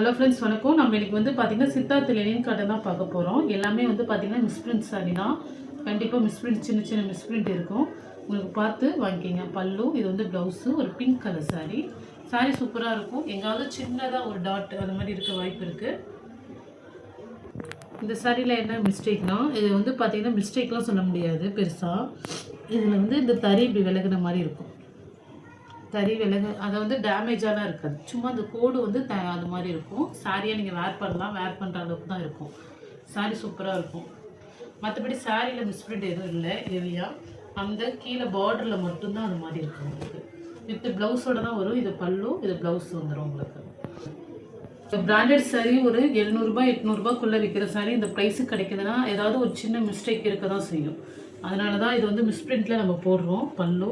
Hello friends வணக்கம். நம்ம இன்றைக்கி வந்து பார்த்திங்கன்னா சித்தார்த் லெனின் காட்டன் தான் பார்க்க போகிறோம். எல்லாமே வந்து பார்த்திங்கன்னா மிஸ்பிரிண்ட் சாரீ தான். கண்டிப்பாக மிஸ்பிரிண்ட் சின்ன சின்ன மிஸ்பிரிண்ட் இருக்கும். உங்களுக்கு பார்த்து வாங்கிக்கிங்க. பல்லு இது வந்து ப்ளவுஸு ஒரு பிங்க் கலர் சாரீ சூப்பராக இருக்கும். எங்காவது சின்னதாக ஒரு டாட் அந்த மாதிரி இருக்க வாய்ப்பு இருக்குது. இந்த சாரியில் என்ன மிஸ்டேக்னால் இது வந்து பார்த்திங்கன்னா மிஸ்டேக்லாம் சொல்ல முடியாது பெருசாக. இதில் வந்து இந்த தறி இப்படி விலகுன மாதிரி இருக்கும். தறி விலகு அதை வந்து டேமேஜாலாம் இருக்காது. சும்மா அந்த கோடு வந்து அது மாதிரி இருக்கும். சாரியாக நீங்கள் வேர் பண்ணலாம். வேர் பண்ணுற அளவுக்கு தான் இருக்கும். சாரீ சூப்பராக இருக்கும். மற்றபடி சாரியில் மிஸ்பிரிண்ட் எதுவும் இல்லை. ஹெவியாக அந்த கீழே பார்டரில் மட்டும்தான் அது மாதிரி இருக்கும். உங்களுக்கு வித் ப்ளவுஸோடு தான் வரும். இது பல்லு, இது ப்ளவுஸ் வந்துடும் உங்களுக்கு. இப்போ பிராண்டட் சாரீ ஒரு 700 800 விற்கிற சாரீ இந்த ப்ரைஸுக்கு கிடைக்குதுன்னா ஏதாவது ஒரு சின்ன மிஸ்டேக் இருக்க தான் செய்யும். அதனால தான் இது வந்து மிஸ்பிரிண்ட்டில் நம்ம போடுறோம். பல்லு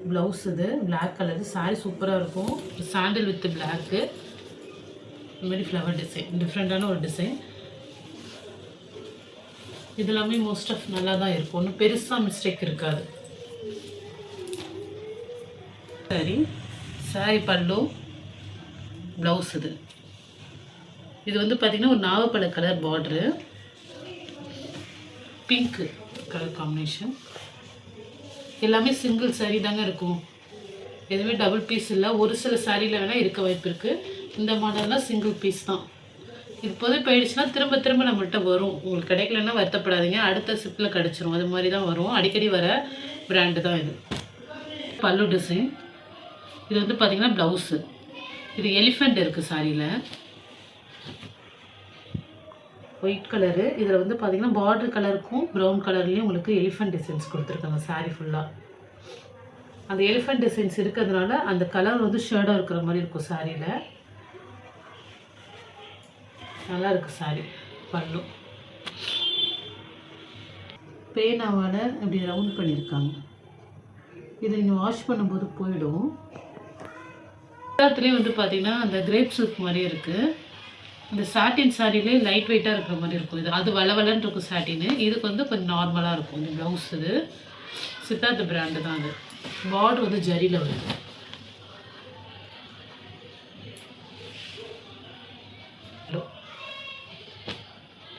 ப்ளவுஸ் இது பிளாக் கலரு. சாரீ சூப்பராக இருக்கும். சாண்டில் வித் பிளாக்கு இந்த மாதிரி ஃப்ளவர் டிசைன், டிஃப்ரெண்ட்டான ஒரு டிசைன். இது எல்லாமே மோஸ்ட் ஆஃப் நல்லா தான் இருக்கும். ஒன்றும் பெருசாக மிஸ்டேக் இருக்காது. சரி, சாரீ பல்லு ப்ளவுஸ் இது வந்து பார்த்திங்கன்னா ஒரு நாவப்பழ colour border, pink colour combination. எல்லாமே சிங்கிள் சாரீ தாங்க இருக்கும். எதுவுமே டபுள் பீஸ் இல்லை. ஒரு சில சாரியில் வேணால் இருக்க வாய்ப்பு இருக்குது. இந்த மாடல்லாம் சிங்கிள் பீஸ் தான். இது போது போயிடுச்சுன்னா திரும்ப திரும்ப நம்மள்கிட்ட வரும். உங்களுக்கு கிடைக்கலன்னா வருத்தப்படாதீங்க, அடுத்த ஷிஃப்ட்டில் கிடச்சிரும். அது மாதிரி தான் வரும். அடிக்கடி வர பிராண்டு தான் இது. பல்லு டிசைன் இது வந்து பார்த்திங்கன்னா ப்ளவுஸு. இது எலிஃபெண்ட் இருக்குது சாரியில், ஒயிட் கலரு. இதில் வந்து பார்த்திங்கன்னா பார்டர் கலருக்கும் ப்ரௌன் கலர்லேயும் உங்களுக்கு எலிஃபெண்ட் டிசைன்ஸ் கொடுத்துருக்காங்க. சாரீ ஃபுல்லாக அந்த எலிஃபெண்ட் டிசைன்ஸ் இருக்கிறதுனால அந்த கலர் வந்து ஷேடாக இருக்கிற மாதிரி இருக்கும். சாரியில் நல்லா இருக்குது சாரீ. பல்லு பேனாவால் இப்படி ரவுண்ட் பண்ணியிருக்காங்க. இது நீங்கள் வாஷ் பண்ணும்போது போயிடும். எல்லாத்துலேயும் வந்து பார்த்திங்கன்னா அந்த கிரேப் சில்க் மாதிரியே இருக்குது. இந்த சாட்டின் சாரிலே லைட் வெயிட்டாக இருக்கிற மாதிரி இருக்கும். இது அது வளவலன்னு இருக்கும் சாட்டின்னு. இதுக்கு வந்து கொஞ்சம் நார்மலாக இருக்கும். இந்த ப்ளவுஸ் இது சித்தார்த் பிராண்டு தான். அது பார்டர் வந்து ஜரியில் வருது.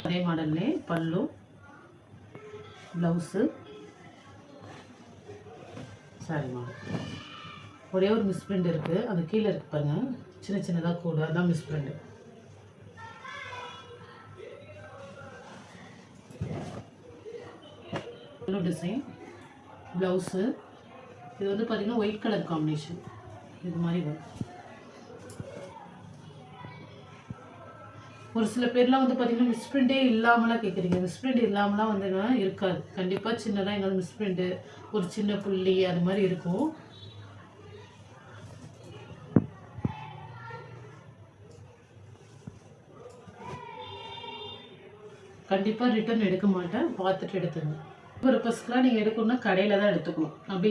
அதே மாடல்லே பல்லு ப்ளவுஸு சாரி மாடல். ஒரே ஒரு மிஸ்பிரிண்ட் இருக்குது. அது கீழே இருக்கு பாருங்கள், சின்ன சின்னதாக கூட, அதுதான் மிஸ்பிரிண்ட். பல்லு டிசைன் ப்ளவுஸு இது வந்து பார்த்திங்கன்னா ஒயிட் கலர் காம்பினேஷன். இது மாதிரி வரும். ஒரு சில பேர்லாம் வந்து பார்த்திங்கன்னா மிஸ்பிரிண்டே இல்லாமலாம் கேட்குறீங்க. மிஸ்பிரிண்ட் இல்லாமலாம் வந்து இருக்காது. கண்டிப்பாக சின்னதாக எங்களுக்கு மிஸ்பிரிண்ட்டு ஒரு சின்ன புள்ளி அது மாதிரி இருக்கும். கண்டிப்பாக ரிட்டர்ன் எடுக்க மாட்டேன். பார்த்துட்டு எடுத்துங்க. பர்பஸ்க்குலாம் நீங்கள் எடுக்கணும்னா கடையில் தான் எடுத்துக்கணும். அப்படி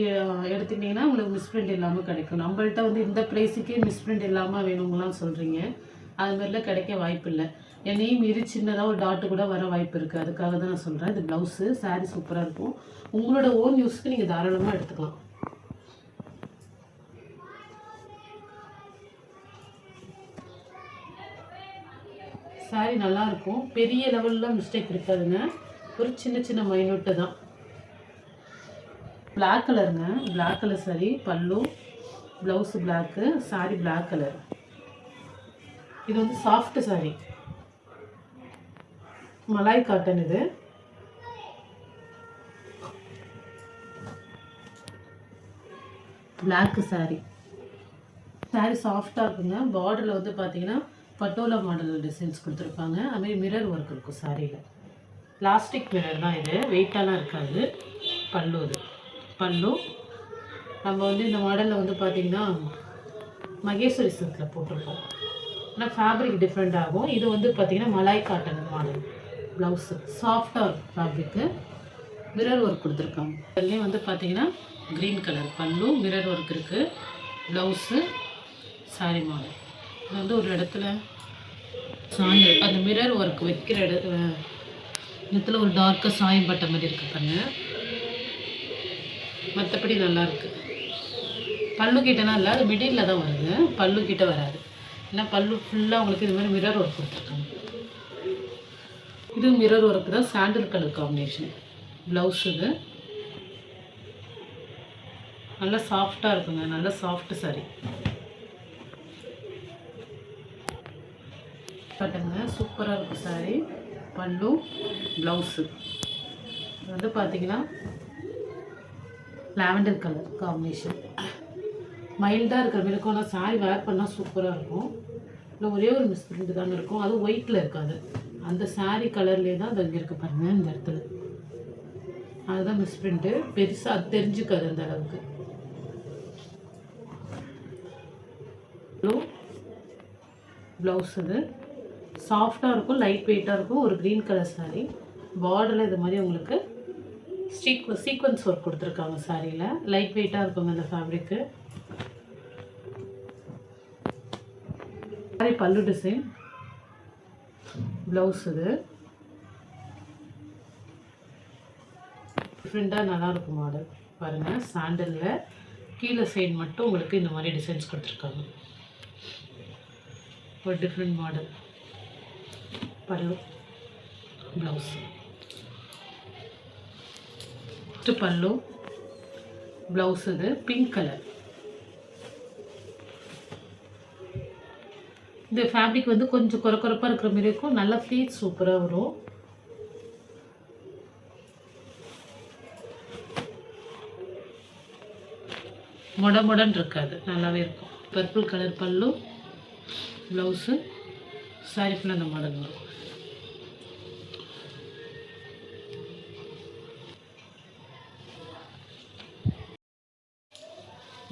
எடுத்துக்கிட்டிங்கன்னா உங்களுக்கு மிஸ்பிரிண்ட் இல்லாமல் கிடைக்கும். நம்மள்ட்ட வந்து இந்த ப்ரைஸுக்கே மிஸ்பிரிண்ட் இல்லாமல் வேணுங்களாம் சொல்கிறீங்க. அது மாதிரிலாம் கிடைக்க வாய்ப்பு இல்லை. என்னையும் மீறி சின்னதாக ஒரு டாட்டு கூட வர வாய்ப்பு இருக்குது. அதுக்காக தான் நான் சொல்கிறேன். இது ப்ளவுஸு சாரீ சூப்பராக இருக்கும். உங்களோட ஓன் யூஸ்க்கு நீங்கள் தாராளமாக எடுத்துக்கலாம். சாரீ நல்லாயிருக்கும். பெரிய லெவலில் மிஸ்டேக் இருக்காதுங்க. ஒரு சின்ன சின்ன மைனூட்டு தான். பிளாக் கலருங்க, பிளாக் கலர் சாரீ. பல்லு blouse black, sari black colour. இது வந்து சாஃப்ட் சாரீ, மலாய் காட்டன். இது பிளாக்கு சாரீ. சாரீ சாஃப்டாக இருக்குங்க. பார்டரில் வந்து பார்த்தீங்கன்னா பட்டோலா மாடல் டிசைன்ஸ் கொடுத்துருப்பாங்க. அதுமாதிரி மிரர் ஒர்க் இருக்கும் சாரியில். பிளாஸ்டிக் மிரர் தான் இது, வெயிட்டாலாம் இருக்காது. பல்லு இது பல்லு. நம்ம வந்து இந்த மாடலில் வந்து பார்த்திங்கன்னா மகேஸ்வரி சில்கில் போட்டிருப்போம். ஆனால் ஃபேப்ரிக் டிஃப்ரெண்ட் ஆகும். இது வந்து பார்த்திங்கன்னா மலாய் காட்டன் மாடல். ப்ளவுஸு சாஃப்டாக இருக்கும் ஃபேப்ரிக்கு. மிரர் ஒர்க் கொடுத்துருக்காங்க. அதுலேயும் வந்து பார்த்திங்கன்னா க்ரீன் கலர் பல்லு, மிரர் ஒர்க் இருக்குது. Blouse sorry model. இது வந்து ஒரு இடத்துல சாயம், அந்த மிரர் ஒர்க் வைக்கிற இடத்துல ஒரு டார்க்காக சாயம் பட்ட மாதிரி இருக்குது பாருங்க. மற்றபடி நல்லாயிருக்கு. பல்லு கிட்டனா இல்லை, அது மிடில் தான் வருது. பல்லு கிட்ட வராது. ஏன்னா பல்லு ஃபுல்லாக உங்களுக்கு இது மாதிரி மிரர் ஒர்க் கொடுத்துருக்காங்க. இது மிரர் ஒர்க் தான், சாண்டில் கலர் காம்பினேஷன். ப்ளவுஸ் இது நல்லா சாஃப்டாக இருக்குங்க, நல்லா சாஃப்ட் சாரி கட்டுங்க. சூப்பராக இருக்கும் சாரி. பல்லு ப்ளவுஸு இது வந்து பார்த்தீங்கன்னா லாவெண்டர் கலர் காம்பினேஷன். மைல்டாக இருக்கிற மாதிரி ஆனால் சாரி வேர் பண்ணால் சூப்பராக இருக்கும். இல்லை ஒரே ஒரு மிஸ் பிரிண்ட் தானே இருக்கும், அதுவும் ஒயிட்டில் இருக்காது. அந்த சாரி கலர்லேயே தான் அது இருக்குது பாருங்கள் இந்த இடத்துல. அதுதான் மிஸ் பிரிண்ட்டு, பெருசாக அது தெரிஞ்சுக்காது அந்த அளவுக்கு. ப்ளவுஸ் இது சாஃப்டாக இருக்கும், லைட் வெயிட்டாக இருக்கும். ஒரு க்ரீன் கலர் சாரீ. பார்டரில் இது மாதிரி உங்களுக்கு சீக்வன்ஸ் ஒர்க் கொடுத்துருக்காங்க சாரியில். லைட் வெயிட்டாக இருக்குங்க இந்த ஃபேப்ரிக்கு. சாரி பல்லு டிசைன். ப்ளவுஸ் இது டிஃப்ரெண்ட்டாக நல்லாயிருக்கும் மாடல் பாருங்கள். சாண்டலில் கீழே சைடு மட்டும் உங்களுக்கு இந்த மாதிரி டிசைன்ஸ் கொடுத்துருக்காங்க. ஒரு டிஃப்ரெண்ட் மாடல். பல்லு ப்ளவுஸ் பல்லு ப்ளவுஸ் இது பிங்க் கலர். இந்த ஃபேப்ரிக் வந்து கொஞ்சம் கொரப்பாக இருக்கிற மாதிரி இருக்கும், நல்லா ப்ளீட் சூப்பராக வரும். மொடன்னு இருக்காது, நல்லாவே இருக்கும். பர்பிள் கலர் பல்லு ப்ளவுஸு சாரி ஃபுல்லாக அந்த மாடல் வரும்.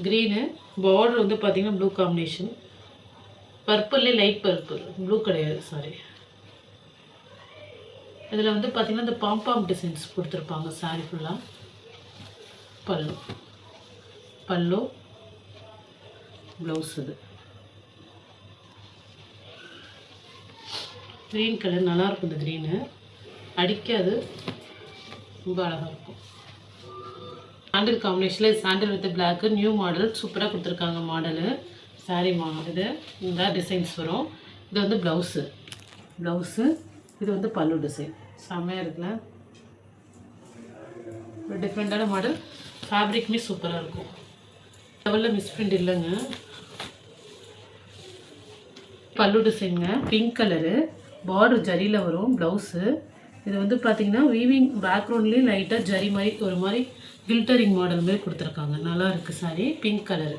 க்ரீனு பார்டர் வந்து பார்த்திங்கன்னா ப்ளூ காம்பினேஷன். பர்பிள்லே லைட் பர்பிள், ப்ளூ கிடையாது சாரி. இதில் வந்து பார்த்திங்கன்னா இந்த பாம்பாம் டிசைன்ஸ் கொடுத்துருப்பாங்க சாரி ஃபுல்லாக. பல்லு ப்ளவுஸ் இது க்ரீன் கலர் நல்லாயிருக்கும். இந்த க்ரீனு அடிக்காது, ரொம்ப அழகாக இருக்கும். சாண்டில் காம்பினேஷனில் சாண்டில் வித் பிளாக்கு நியூ மாடல் சூப்பராக கொடுத்துருக்காங்க மாடலு. சாரீ இது இந்த டிசைன்ஸ் வரும். இது வந்து ப்ளவுஸு இது வந்து பல்லு டிசைன். செம்மையாக இருக்குல்ல, ஒரு டிஃப்ரெண்ட்டான மாடல். ஃபேப்ரிக்குமே சூப்பராக இருக்கும். லெவலில் மிஸ் பிரிண்ட் இல்லைங்க. பல்லு டிசைனுங்க பிங்க் கலரு, பார்டர் ஜரியில் வரும். ப்ளவுஸு இது வந்து பார்த்திங்கன்னா வீவிங் பேக்ரவுண்ட்லேயும் லைட்டாக ஜரி மாதிரி ஒரு மாதிரி கில்டரிங் மாடல் மாதிரி கொடுத்துருக்காங்க. நல்லா இருக்குது சாரி. பிங்க் கலரு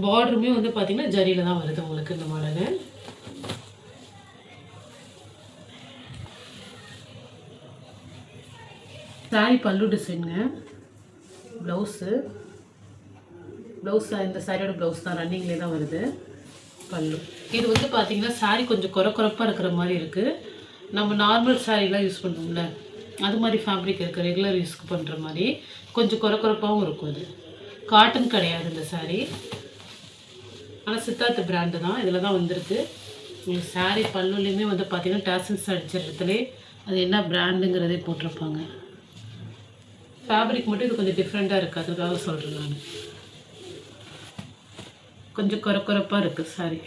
பார்டருமே வந்து பார்த்திங்கன்னா ஜரியில் தான் வருது உங்களுக்கு இந்த மாடலு. சாரி பல்லு டிசைனுங்க. ப்ளவுஸு இந்த சாரியோட ப்ளவுஸ் தான் ரன்னிங்லேயே தான் வருது. பல்லு இது வந்து பார்த்திங்கன்னா சாரி கொஞ்சம் கொரப்பாக இருக்கிற மாதிரி இருக்குது. நம்ம நார்மல் சாரீலாம் யூஸ் பண்ணுவோம்ல அது மாதிரி ஃபேப்ரிக் இருக்குது, ரெகுலர் யூஸ்க்கு பண்ணுற மாதிரி. கொஞ்சம் கொரப்பாகவும் இருக்கும். இது காட்டன் கிடையாது இந்த சாரீ, ஆனால் சித்தார்த் பிராண்டு தான். இதில் தான் வந்திருக்கு. உங்களுக்கு சாரீ பல்லுலேயுமே வந்து பார்த்திங்கன்னா டேசல்ஸ் அடித்த இடத்துல அது என்ன பிராண்டுங்கிறதே போட்டிருப்பாங்க. ஃபேப்ரிக் மட்டும் இது கொஞ்சம் டிஃப்ரெண்ட்டாக இருக்குது, அதுக்காக சொல்கிறேன் நான். கொஞ்சம் கொரப்பாக இருக்குது சாரீ.